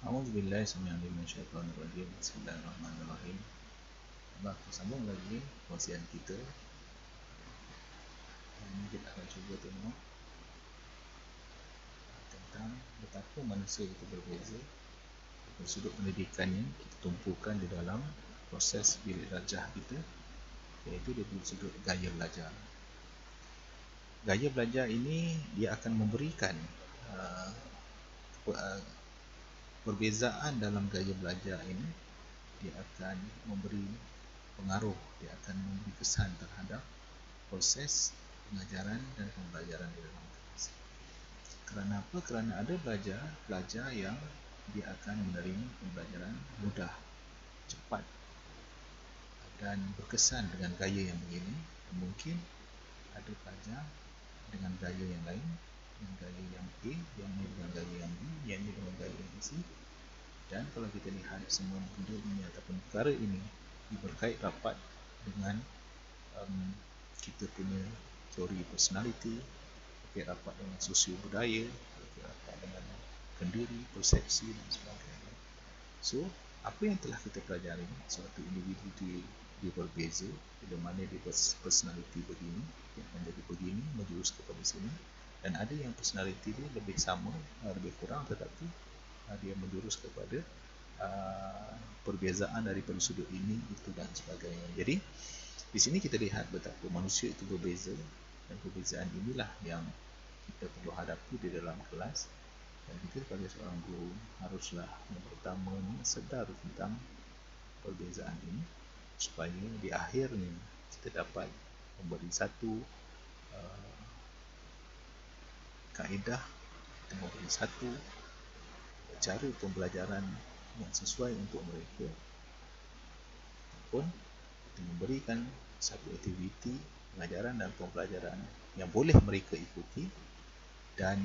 A'udzubillahi samii'al 'aliim minasyaitonir rajiim. Bismillahirrahmanirrahim. Allah, sambung lagi kajian kita. Ini kita akan cuba tengok tentang betapa manusia itu berbeza. Dari sudut pendidikannya, kita tumpukan di dalam proses bilik darjah kita, iaitu dari sudut gaya belajar. Gaya belajar ini dia akan memberikan perbezaan dalam gaya belajar ini. Dia akan memberi pengaruh, dia akan memberi kesan terhadap proses pengajaran dan pembelajaran di dalam kelas. Kerana apa? Kerana ada pelajar yang dia akan menerima pembelajaran mudah, cepat dan berkesan dengan gaya yang begini. Mungkin ada pelajar dengan gaya yang lain, dengan gaya yang A, yang ini dengan gaya yang B, yang ini dengan gaya yang C. Dan kalau kita lihat semua benda ini ataupun perkara ini berkait rapat dengan kita punya teori personality, berkait rapat dengan sosio budaya, berkait rapat dengan kendiri, persepsi dan sebagainya. So, apa yang telah kita pelajari, suatu individu dia berbeza, bila mana dia personality begini, yang menjadi begini, menjurus kepada sini, dan ada yang personality dia lebih sama, lebih kurang, tetapi dia menjurus kepada perbezaan daripada sudut ini, itu dan sebagainya. Jadi, di sini kita lihat betapa manusia itu berbeza, dan perbezaan inilah yang kita perlu hadapi di dalam kelas. Dan kita sebagai seorang guru haruslah yang pertama sedar tentang perbezaan ini, supaya di akhirnya kita dapat memberi satu kaedah, kita memberi satu cara pembelajaran yang sesuai untuk mereka, ataupun kita memberikan satu aktiviti pengajaran dan pembelajaran yang boleh mereka ikuti, dan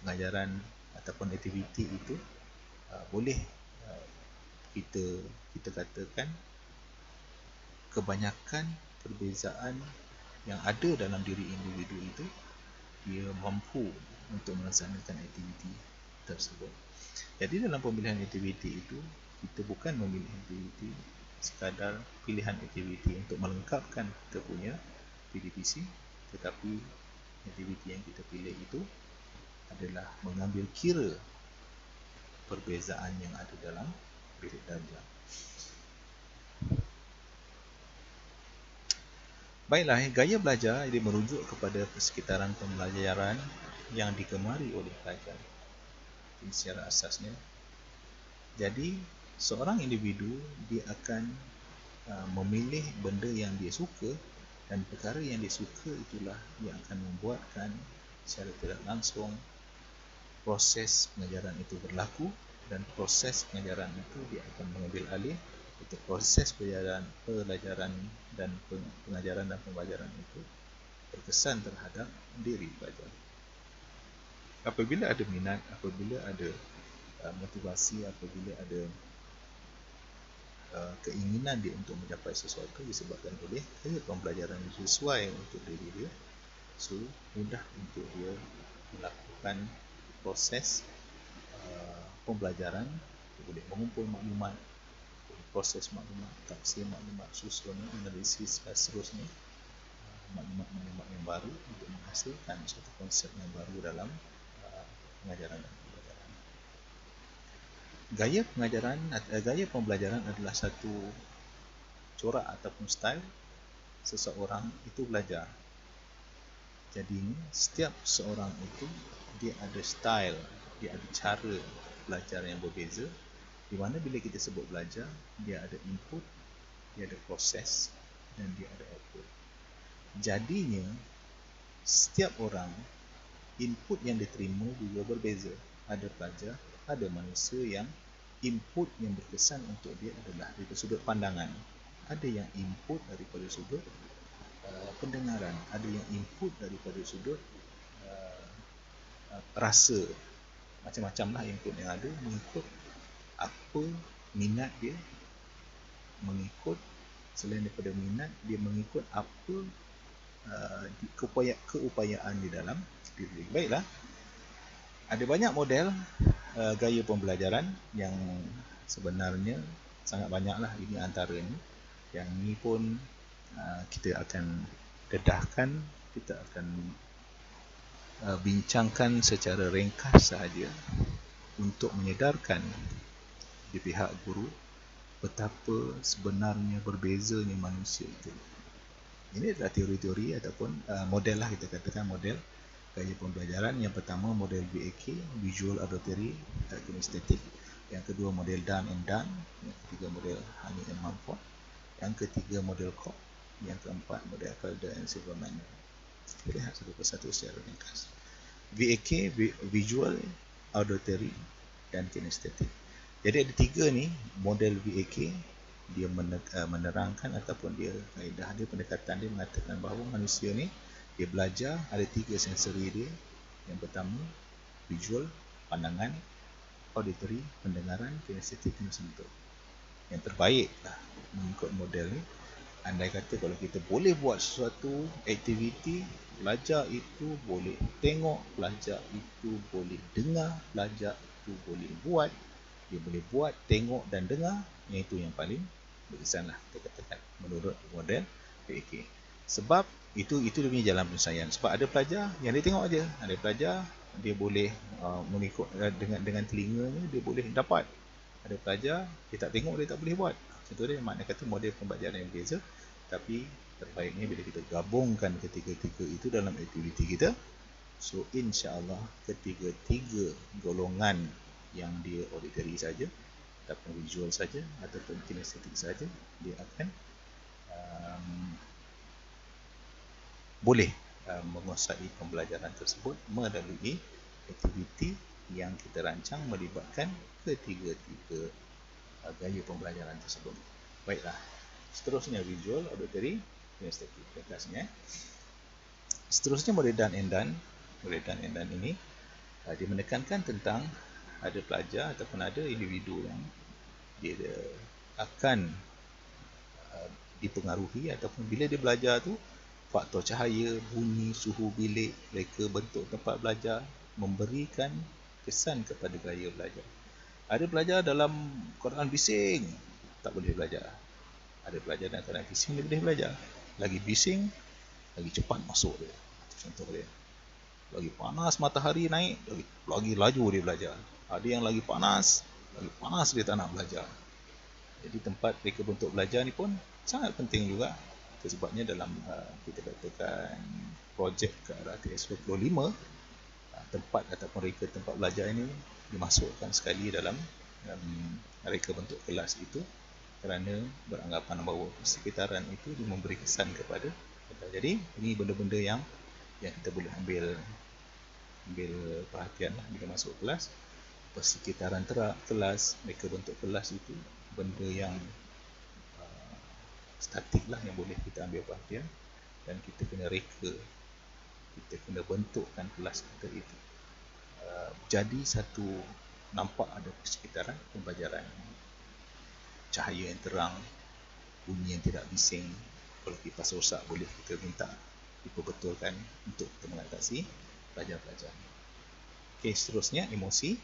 pengajaran ataupun aktiviti itu boleh kita katakan kebanyakan perbezaan yang ada dalam diri individu itu dia mampu untuk melaksanakan aktiviti tersebut. Jadi dalam pemilihan aktiviti itu, kita bukan memilih aktiviti sekadar pilihan aktiviti untuk melengkapkan kita punya PDPC, tetapi aktiviti yang kita pilih itu adalah mengambil kira perbezaan yang ada dalam bilik darjah. Baiklah, gaya belajar dia merujuk kepada persekitaran pembelajaran yang digemari oleh pelajar. Ini secara asasnya. Jadi, seorang individu dia akan memilih benda yang dia suka, dan perkara yang dia suka itulah yang akan membuatkan secara tidak langsung proses pengajaran itu berlaku, dan proses pengajaran itu dia akan mengambil alih itu proses pelajaran dan pengajaran dan pembelajaran itu berkesan terhadap diri pelajar. Apabila ada minat, apabila ada motivasi, apabila ada keinginan dia untuk mencapai sesuatu disebabkan oleh pembelajaran yang sesuai untuk diri dia, so mudah untuk dia melakukan proses pembelajaran. Dia boleh mengumpul maklumat, proses maklumat, tafsir maklumat, susun, analisis dan seterusnya, maklumat-maklumat yang baru untuk menghasilkan satu konsep yang baru dalam pengajaran dan pembelajaran. Gaya pembelajaran adalah satu corak ataupun style seseorang itu belajar. Jadi setiap seorang itu dia ada style, dia ada cara belajar yang berbeza, di mana bila kita sebut belajar, dia ada input, dia ada proses, dan dia ada output. Jadinya setiap orang input yang diterima juga berbeza. Ada pelajar, ada manusia yang input yang berkesan untuk dia adalah dari sudut pandangan, ada yang input daripada sudut pendengaran, ada yang input daripada sudut rasa. Macam-macam lah input yang ada, mengikut apa minat dia, mengikut selain daripada minat, dia mengikut apa keupayaan di dalam diri. Baiklah, ada banyak model gaya pembelajaran yang sebenarnya sangat banyaklah. Ini antaranya. Yang ini pun kita akan dedahkan, kita akan bincangkan secara ringkas sahaja untuk menyedarkan di pihak guru betapa sebenarnya berbezanya manusia itu. Ini adalah teori-teori ataupun model lah, kita katakan model gaya pembelajaran. Yang pertama model VAK, Visual Auditory Kinesthetic. Yang kedua model Dunn and Dunn. Yang ketiga model Honey and Mumford. Yang ketiga model Koch. Yang keempat model Calder and Silverman. Kita lihat satu persatu secara ringkas. VAK, Visual, Auditory dan Kinesthetic. Jadi ada tiga ni model VAK. Dia menerangkan ataupun dia kaedah dia, pendekatan dia mengatakan bahawa manusia ni dia belajar ada tiga sensori dia. Yang pertama visual, pandangan; auditory, pendengaran; kinesthetic, sentuh. Yang terbaik lah mengikut model ni, andai kata kalau kita boleh buat sesuatu aktiviti, belajar itu boleh tengok, belajar itu boleh dengar, belajar itu boleh buat. Dia boleh buat, tengok dan dengar. Yang itu yang paling berkesan lah, kita katakan menurut model PAK. Sebab itu dia punya jalan penyelesaian. Sebab ada pelajar yang dia tengok aja, ada pelajar dia boleh mengikut dengan telinganya, dia boleh dapat. Ada pelajar dia tak tengok, dia tak boleh buat. Contoh dia, makna kata model pembelajaran yang berbeza. Tapi terbaiknya bila kita gabungkan ketiga-tiga itu dalam aktiviti kita. So insya-Allah ketiga-tiga golongan yang dia auditory saja ataupun visual saja ataupun kinesthetic saja, dia akan boleh menguasai pembelajaran tersebut melalui aktiviti yang kita rancang melibatkan ketiga-tiga gaya pembelajaran tersebut. Baiklah, seterusnya visual, auditory, kinesthetic. Ringkasnya. Seterusnya model Dunn and Dunn. Model Dunn and Dunn ini dia menekankan tentang ada pelajar ataupun ada individu yang dia akan dipengaruhi ataupun bila dia belajar tu, faktor cahaya, bunyi, suhu bilik, reka bentuk tempat belajar memberikan kesan kepada gaya belajar. Ada pelajar dalam keadaan bising tak boleh belajar. Ada pelajar dalam keadaan bising dia boleh belajar. Lagi bising, lagi cepat masuk dia. Contoh dia. Lagi panas matahari naik, lagi laju dia belajar. Ada yang lagi panas dia tak nak belajar. Jadi tempat reka bentuk belajar ni pun sangat penting juga. Itu sebabnya dalam kita katakan projek ke arah TS25, tempat ataupun reka tempat belajar ini dimasukkan sekali dalam reka bentuk kelas itu, kerana beranggapan bahawa persekitaran itu dia memberi kesan kepada kita. Jadi ini benda-benda yang kita boleh ambil perhatian lah bila masuk kelas. Persekitaran kelas, reka bentuk kelas itu benda yang statik lah yang boleh kita ambil perhatian, dan kita kena reka, kita kena bentukkan kelas kita itu jadi satu, nampak ada persekitaran pembelajaran, cahaya yang terang, bunyi yang tidak bising. Kalau kipas rosak boleh kita minta diperbetulkan untuk kita mengatasi pelajar-pelajar. Okey, seterusnya emosi,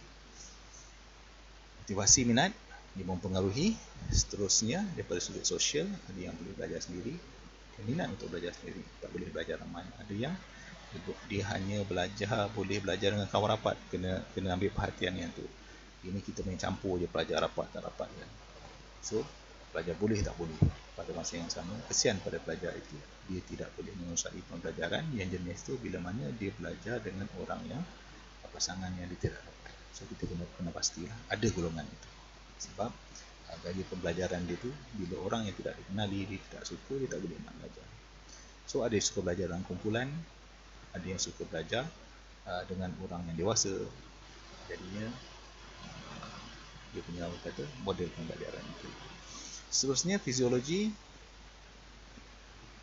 motivasi, minat, dia mempengaruhi. Seterusnya daripada sudut sosial, ada yang boleh belajar sendiri, minat untuk belajar sendiri, tak boleh belajar ramai. Ada yang dia hanya boleh belajar dengan kawan rapat, kena ambil perhatian yang tu. Ini kita main campur je, pelajar rapat tak rapat kan. So pelajar boleh tak boleh. Pada masa yang sama, kesian pada pelajar itu, dia tidak boleh menguasai pembelajaran yang jenis tu bila mana dia belajar dengan orang yang pasangan yang dia tidak dapat. So kita kena pastilah ada golongan itu. Sebab gaya pembelajaran dia tu, bila orang yang tidak dikenali, dia tidak suka, dia tak boleh nak belajar. So ada yang suka belajar dalam kumpulan, ada yang suka belajar dengan orang yang dewasa. Jadinya dia punya model pembelajaran itu. Seterusnya fiziologi.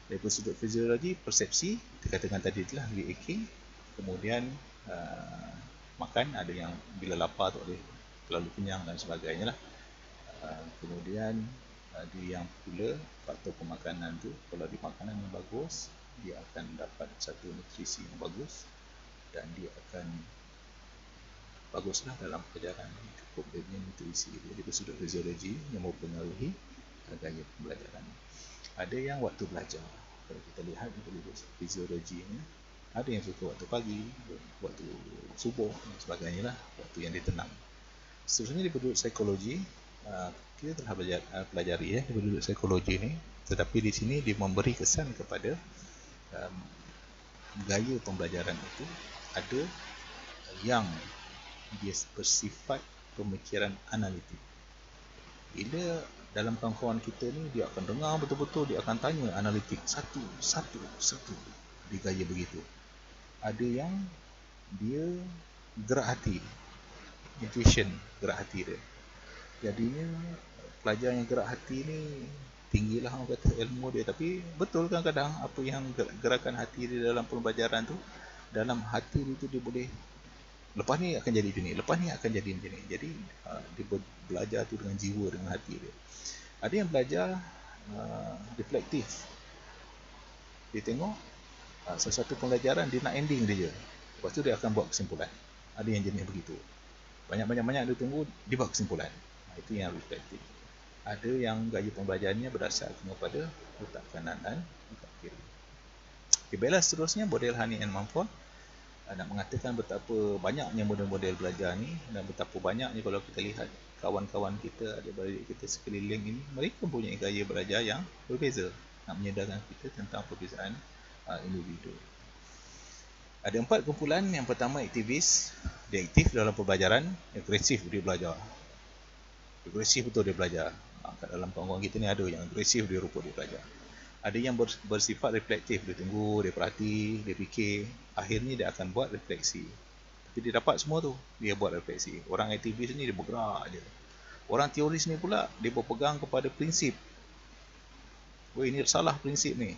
Dari sudut fiziologi, persepsi, kita katakan tadi itulah VAK. Kemudian makan, ada yang bila lapar tak boleh terlalu kenyang dan sebagainya lah. Kemudian ada yang pula faktor pemakanan tu, kalau di makanan yang bagus, dia akan dapat satu nutrisi yang bagus dan dia akan baguslah dalam pelajaran, cukup dia intuisi dia dari sudut fiziologi yang mempengaruhi gaya pembelajaran. Ada yang waktu belajar, kalau kita lihat dari fiziologinya, ada yang suka waktu pagi, waktu subuh dan sebagainya lah, waktu yang ditenang. Seterusnya di penduduk psikologi, kita telah pelajari di penduduk psikologi ini, tetapi di sini dia memberi kesan kepada gaya pembelajaran itu ada yang dia bersifat pemikiran analitik. Bila dalam kawan-kawan kita ni, dia akan dengar betul-betul, dia akan tanya analitik satu di gaya begitu. Ada yang dia gerak hati, intuition, gerak hati dia. Jadinya pelajar yang gerak hati ni tinggilah orang kata ilmu dia, tapi betul kadang-kadang apa yang gerakan hati dia dalam pembelajaran tu, dalam hati dia tu dia boleh, lepas ni akan jadi macam ni, lepas ni akan jadi macam ni. Jadi dia belajar tu dengan jiwa, dengan hati dia. Ada yang belajar reflektif, dia tengok sesuatu pembelajaran, dia nak ending dia je, lepas tu dia akan buat kesimpulan. Ada yang jenis begitu, banyak dia tunggu, dia buat kesimpulan. Itu yang reflektif. Ada yang gaya pembelajarannya berdasarkan kepada otak kanan dan otak kiri. Baiklah, seterusnya model Hani and Mumford nak mengatakan betapa banyaknya model-model belajar ni, dan betapa banyaknya kalau kita lihat kawan-kawan kita, adik-beradik kita sekeliling ini, mereka mempunyai gaya belajar yang berbeza, nak menyedarkan kita tentang perbezaan individu. Ada 4 kumpulan. Yang pertama, aktivis. Dia aktif dalam pembelajaran, agresif dia belajar. Agresif betul dia belajar. Kat dalam kawan-kawan kita ni ada yang agresif, dia rupa dia belajar. Ada yang bersifat reflektif, dia tunggu, dia perhati, dia fikir, akhirnya dia akan buat refleksi. Tapi dia dapat semua tu, dia buat refleksi. Orang aktivis ni dia bergerak je. Orang teoris ni pula, dia berpegang kepada prinsip. Ini salah prinsip ni.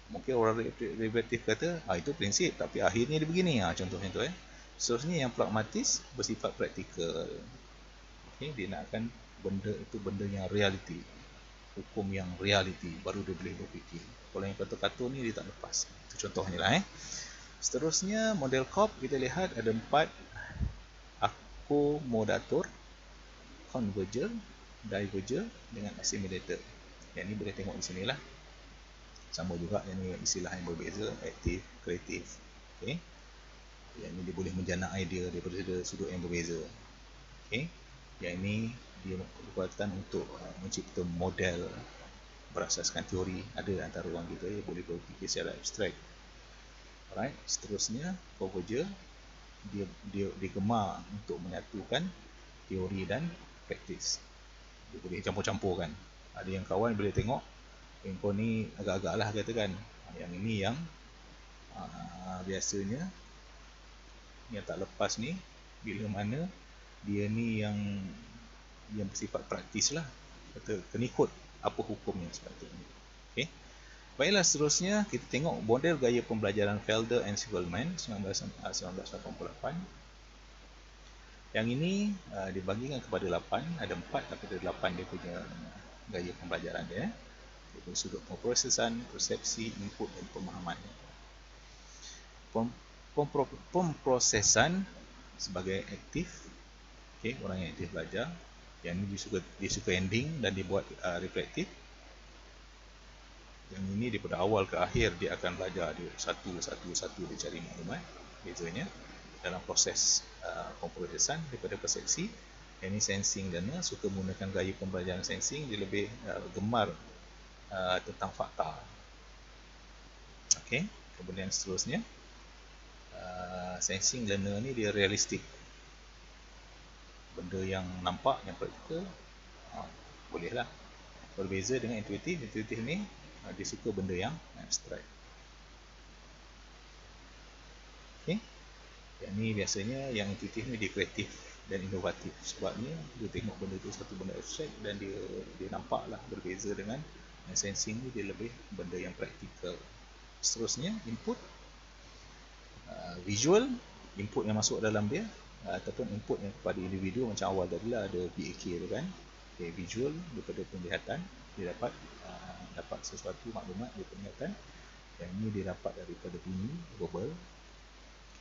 Mungkin orang reflektif kata, itu prinsip, tapi akhirnya dia begini. Contohnya tu. Seterusnya yang pragmatis, bersifat praktikal. Dia nakkan benda itu benda yang realiti, hukum yang realiti, baru dia boleh berfikir. Kalau yang kata-kata ni dia tak lepas. Itu contohnya lah. Seterusnya model COP, kita lihat ada 4: akomodator, converger, diverger dengan assimilator. Yang ni boleh tengok di sini lah. Sama juga, yang ni istilah yang berbeza, aktif, kreatif. Yang ni dia boleh menjana idea daripada sudut yang berbeza. Yang ini dia berkaitan untuk mencipta model berasaskan teori. Ada antara orang kita yang boleh berfikir secara abstrak. Alright, seterusnya converger, dia gemar untuk menyatukan teori dan praktis. Dia boleh campur-campurkan. Ada yang kawan boleh tengok, kau ni agak-agak lah katakan, yang ini yang biasanya yang tak lepas ni, bila mana dia ni yang bersifat praktis lah, kena ikut apa hukumnya sepatutnya. Baiklah, seterusnya kita tengok model gaya pembelajaran Felder and Siegelman 1988. Yang ini dibagikan kepada 8. Ada 4 daripada 8 dia punya gaya pembelajaran dia. Dari sudut pemprosesan, persepsi, input dan pemahaman. Pemprosesan sebagai aktif, orang yang aktif belajar. Yang ini dia suka ending dan dia buat reflektif. Yang ini daripada awal ke akhir dia akan belajar, dia satu dia cari maklumat. Bezanya dalam proses pemprosesan daripada persepsi. Yang ini sensing, dan suka menggunakan gaya pembelajaran sensing. Dia lebih gemar tentang fakta. Kemudian seterusnya sensing learner ni dia realistik. Benda yang nampak, yang praktikal, bolehlah. Berbeza dengan intuitif. Intuitif ni dia suka benda yang abstrak. Yang ni biasanya yang intuitif ni dia kreatif dan inovatif. Sebabnya dia tengok benda tu satu benda abstrak dan dia nampak lah berbeza dengan yang sensing ni, dia lebih benda yang praktikal. Seterusnya input, visual, input yang masuk dalam dia, ataupun input yang kepada individu. Macam awal tadi lah ada PAK tu kan. Visual daripada penglihatan, dia dapat sesuatu maklumat dari penglihatan. Yang ini dia dapat daripada bunyi, verbal.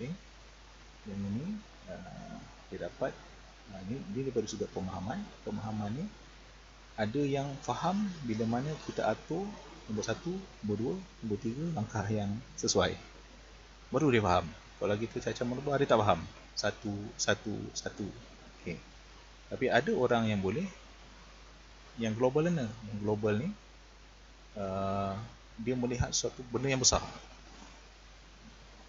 Yang ini dia dapat ini daripada sudut pemahaman ni ada yang faham bila mana kita atur nombor 1, nombor 2, nombor 3 langkah yang sesuai, baru dia faham. Kalau kita cacah merebah, dia tak faham satu. Okay. Tapi ada orang yang boleh, yang global learner. Yang global ni dia melihat suatu benda yang besar,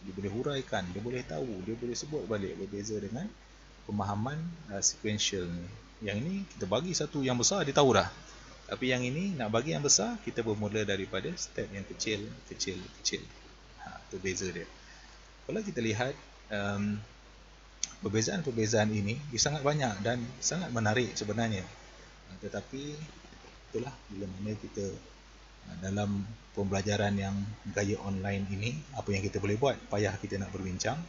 dia boleh huraikan, dia boleh tahu, dia boleh sebut balik, berbeza dengan pemahaman sequential ni. Yang ini kita bagi satu yang besar, dia tahu dah. Tapi yang ini nak bagi yang besar, kita bermula daripada step yang kecil. Itu beza dia. Kalau kita lihat perbezaan-perbezaan ini, dia sangat banyak dan sangat menarik sebenarnya. Tetapi itulah, bila mana kita dalam pembelajaran yang gaya online ini, apa yang kita boleh buat, payah kita nak berbincang.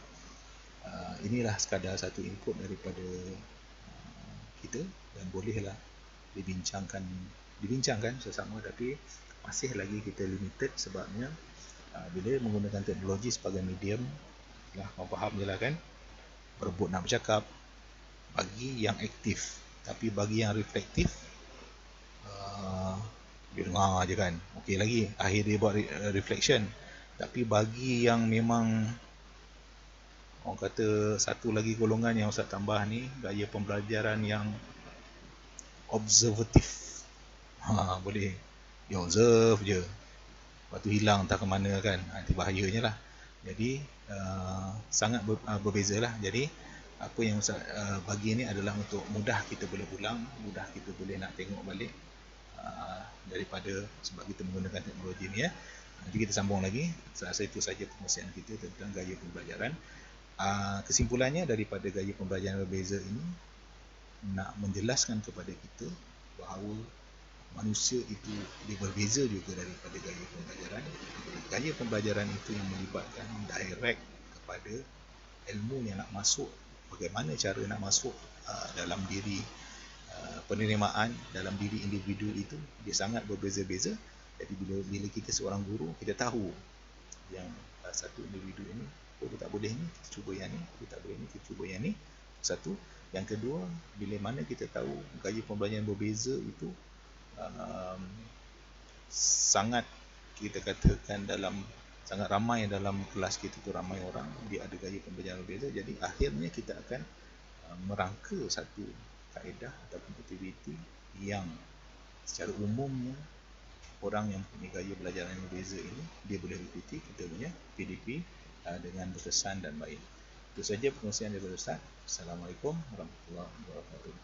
Inilah sekadar satu input daripada kita, dan bolehlah dibincangkan sesama, tapi masih lagi kita limited sebabnya bila menggunakan teknologi sebagai medium, lah kau faham je lah kan, berebut nak bercakap bagi yang aktif, tapi bagi yang reflektif dia dengar je kan, okey lagi, akhir dia buat reflection. Tapi bagi yang memang orang kata satu lagi golongan yang Ustaz tambah ni, gaya pembelajaran yang observatif, boleh dia observe je, lepas tu hilang entah ke mana kan, itu bahayanya lah. Jadi sangat berbeza lah. Jadi apa yang Ustaz bagi ni adalah untuk mudah kita boleh ulang, mudah kita boleh nak tengok balik, daripada sebab kita menggunakan teknologi ni ya. Nanti kita sambung lagi. Saya rasa itu saja perkongsian kita tentang gaya pembelajaran. Kesimpulannya daripada gaya pembelajaran berbeza ini, nak menjelaskan kepada kita bahawa manusia itu dia berbeza juga daripada gaya pembelajaran. Gaya pembelajaran itu yang melibatkan direct kepada ilmu yang nak masuk, bagaimana cara nak masuk dalam diri penerimaan, dalam diri individu itu, dia sangat berbeza-beza. Jadi bila kita seorang guru, kita tahu yang satu individu ini, dia tak boleh ni, kita cuba yang ni, dia tak boleh ni, kita cuba yang ni. Satu. Yang kedua, bila mana kita tahu gaya pembelajaran berbeza itu sangat, kita katakan sangat ramai dalam kelas kita tu, ramai orang dia ada gaya pembelajaran berbeza. Jadi akhirnya kita akan merangka satu kaedah ataupun aktiviti yang secara umumnya orang yang punya gaya belajar yang berbeza ini dia boleh ikuti kita punya PDP dengan berkesan dan baik. Itu saja perkongsian daripada Ustaz. Assalamualaikum warahmatullahi wabarakatuh.